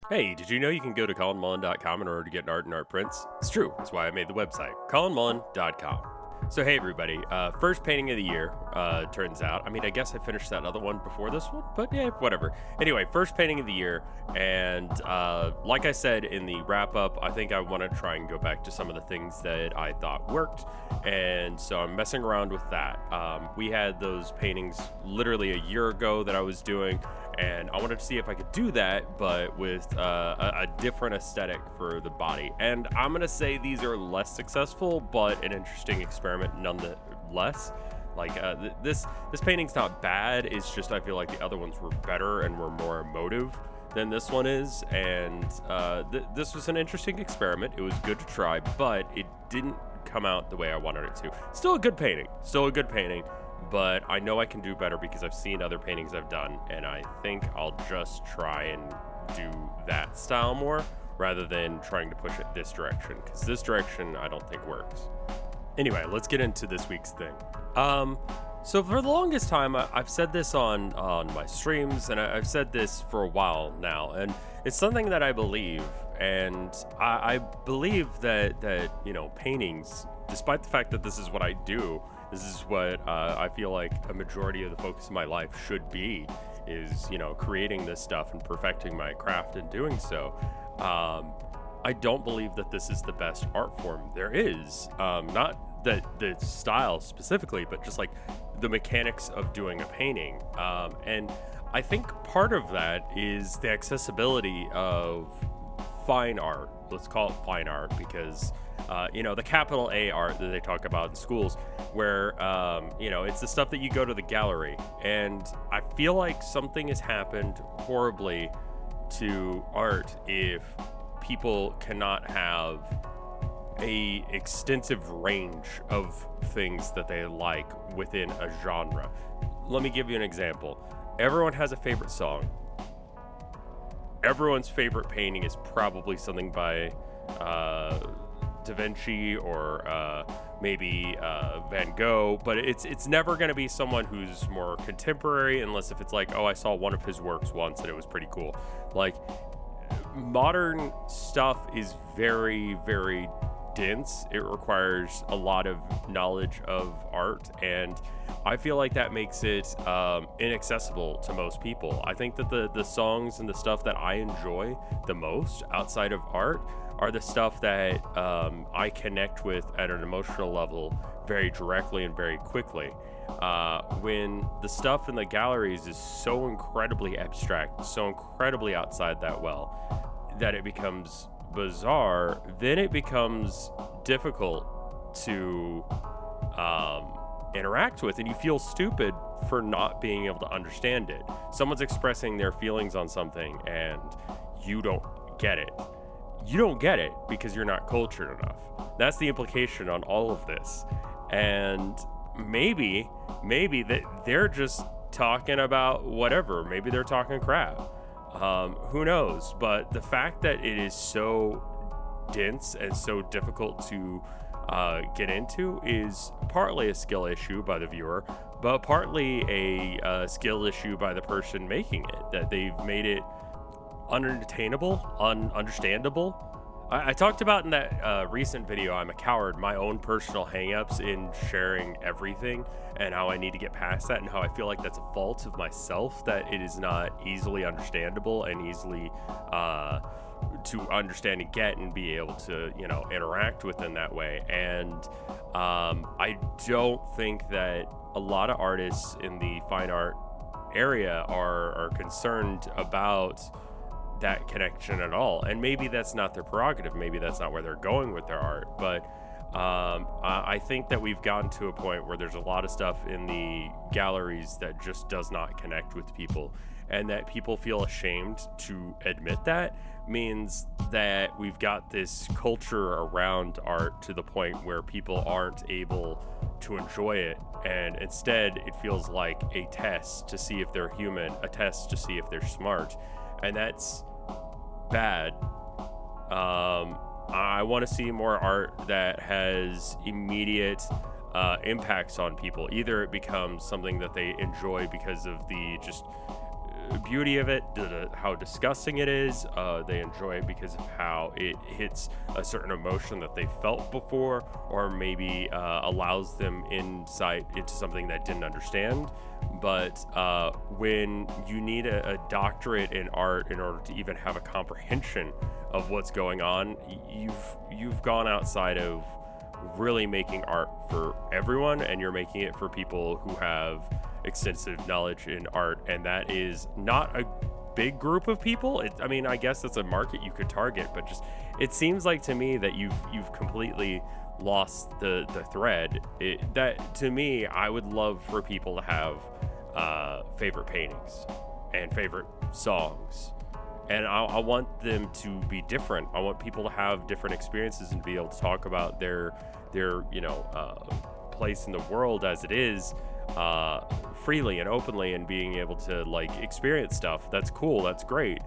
Hey, did you know you can go to colinmullen.com in order to get an art and art prints? It's true. That's why I made the website, colinmullen.com. So, hey, everybody. First painting of the year, turns out. I mean, I guess I finished that other one before this one, but yeah, whatever. Anyway, first painting of the year. And like I said in the wrap up, I think I want to try and go back to some of the things that I thought worked. And so I'm messing around with that. We had those paintings literally a year ago that I was doing. And I wanted to see if I could do that, but with a different aesthetic for the body. And I'm going to say these are less successful, but an interesting experiment nonetheless. Like, this painting's not bad. It's just I feel like the other ones were better and were more emotive than this one is. And this was an interesting experiment. It was good to try, but it didn't come out the way I wanted it to. Still a good painting. But I know I can do better because I've seen other paintings I've done, and I think I'll just try and do that style more rather than trying to push it this direction, because this direction I don't think works. Anyway, let's get into this week's thing. So for the longest time, I've said this on my streams, and I've said this for a while now, and it's something that I believe, and I believe that paintings, despite the fact that this is what I do, this is what I feel like a majority of the focus of my life should be, is, creating this stuff and perfecting my craft and doing so. I don't believe that this is the best art form there is. Not that the style specifically, but just like the mechanics of doing a painting. And I think part of that is the accessibility of fine art. Let's call it fine art because the capital A art that they talk about in schools, where it's the stuff that you go to the gallery. And I feel like something has happened horribly to art if people cannot have a extensive range of things that they like within a genre. Let me give you an example. Everyone has a favorite song. Everyone's favorite painting is probably something by Da Vinci or maybe Van Gogh, but it's never going to be someone who's more contemporary, unless if it's like, oh, I saw one of his works once and it was pretty cool. Like, modern stuff is very, very dense. It requires a lot of knowledge of art, and I feel like that makes it inaccessible to most people. I think that the songs and the stuff that I enjoy the most outside of art are the stuff that I connect with at an emotional level very directly and very quickly. When the stuff in the galleries is so incredibly abstract, so incredibly outside that that it becomes bizarre, then it becomes difficult to interact with, and you feel stupid for not being able to understand it. Someone's expressing their feelings on something and you don't get it. You don't get it because you're not cultured enough. That's the implication on all of this. And maybe that they're just talking about whatever. Maybe they're talking crap. Who knows? But the fact that it is so dense and so difficult to get into is partly a skill issue by the viewer, but partly a skill issue by the person making it, that they've made it unattainable, understandable. I talked about in that recent video, I'm a Coward, my own personal hangups in sharing everything and how I need to get past that, and how I feel like that's a fault of myself, that it is not easily understandable and easily to understand and get and be able to, interact with in that way. And I don't think that a lot of artists in the fine art area are concerned about that connection at all. And maybe that's not their prerogative. Maybe that's not where they're going with their art. But I think that we've gotten to a point where there's a lot of stuff in the galleries that just does not connect with people, and that people feel ashamed to admit that means that we've got this culture around art to the point where people aren't able to enjoy it, and instead it feels like a test to see if they're human, a test to see if they're smart, and that's bad. I want to see more art that has immediate impacts on people. Either it becomes something that they enjoy because of the just beauty of it, how disgusting it is. They enjoy it because of how it hits a certain emotion that they felt before, or maybe allows them insight into something that didn't understand. But when you need a doctorate in art in order to even have a comprehension of what's going on, you've gone outside of really making art for everyone, and you're making it for people who have extensive knowledge in art, and that is not a big group of people. I mean, I guess that's a market you could target, but just it seems like to me that you've completely lost the thread. That to me, I would love for people to have favorite paintings and favorite songs, and I want them to be different. I want people to have different experiences and be able to talk about their place in the world as it is, freely and openly, and being able to like experience stuff. That's cool. That's great.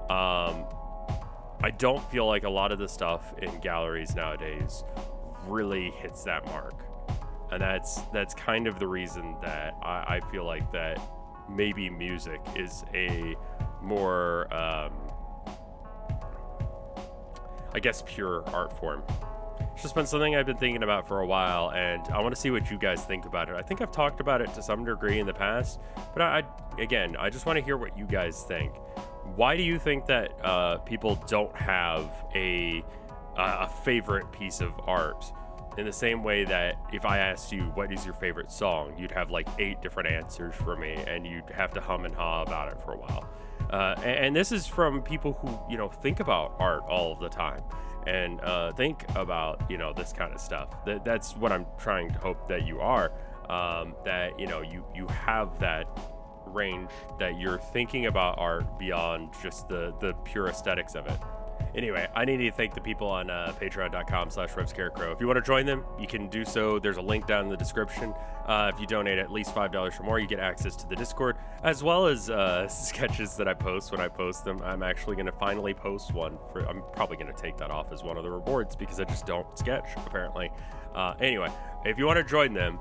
I don't feel like a lot of the stuff in galleries nowadays really hits that mark, and that's kind of the reason that I feel like that maybe music is a more I guess pure art form. It's just been something I've been thinking about for a while, and I want to see what you guys think about it. I think I've talked about it to some degree in the past, but I just want to hear what you guys think. Why do you think that people don't have a favorite piece of art? In the same way that if I asked you what is your favorite song, you'd have like 8 different answers for me, and you'd have to hum and haw about it for a while. And this is from people who think about art all of the time, and think about this kind of stuff. That's what I'm trying to hope that you are. That you have that range, that you're thinking about art beyond just the pure aesthetics of it. Anyway, I need to thank the people on patreon.com/RevScarecrow. If you want to join them, you can do so. There's a link down in the description. If you donate at least $5 or more, you get access to the Discord, as well as sketches that I post when I post them. I'm actually going to finally post one. I'm probably going to take that off as one of the rewards because I just don't sketch, apparently. Anyway, if you want to join them,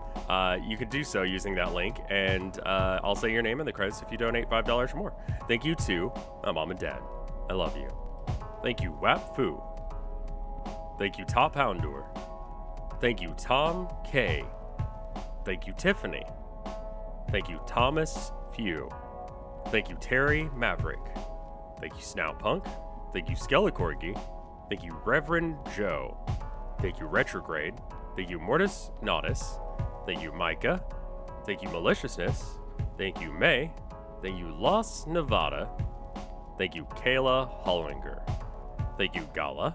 you can do so using that link, and I'll say your name in the credits if you donate $5 or more. Thank you to my mom and dad. I love you. Thank you, Wap Fu. Thank you, Top Houndour. Thank you, Tom K. Thank you, Tiffany. Thank you, Thomas Few. Thank you, Terry Maverick. Thank you, Snout Punk. Thank you, Skelecorgi. Thank you, Reverend Joe. Thank you, Retrograde. Thank you, Mortis Nautis. Thank you, Micah. Thank you, Maliciousness. Thank you, May. Thank you, Los Nevada. Thank you, Kayla Hollinger. Thank you, Gala.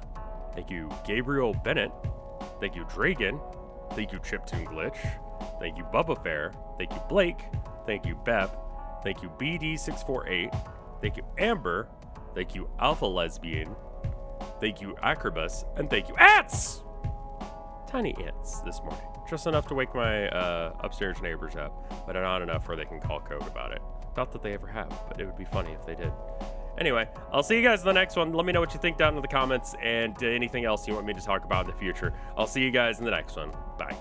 Thank you, Gabriel Bennett. Thank you, Dragon. Thank you, Chiptune Glitch. Thank you, Bubba Fair. Thank you, Blake. Thank you, Bep. Thank you, BD648. Thank you, Amber. Thank you, Alpha Lesbian. Thank you, Acrobus. And thank you, ants! Tiny ants this morning. Just enough to wake my upstairs neighbors up, but not enough where they can call code about it. Not that they ever have, but it would be funny if they did. Anyway, I'll see you guys in the next one. Let me know what you think down in the comments, and anything else you want me to talk about in the future. I'll see you guys in the next one. Bye.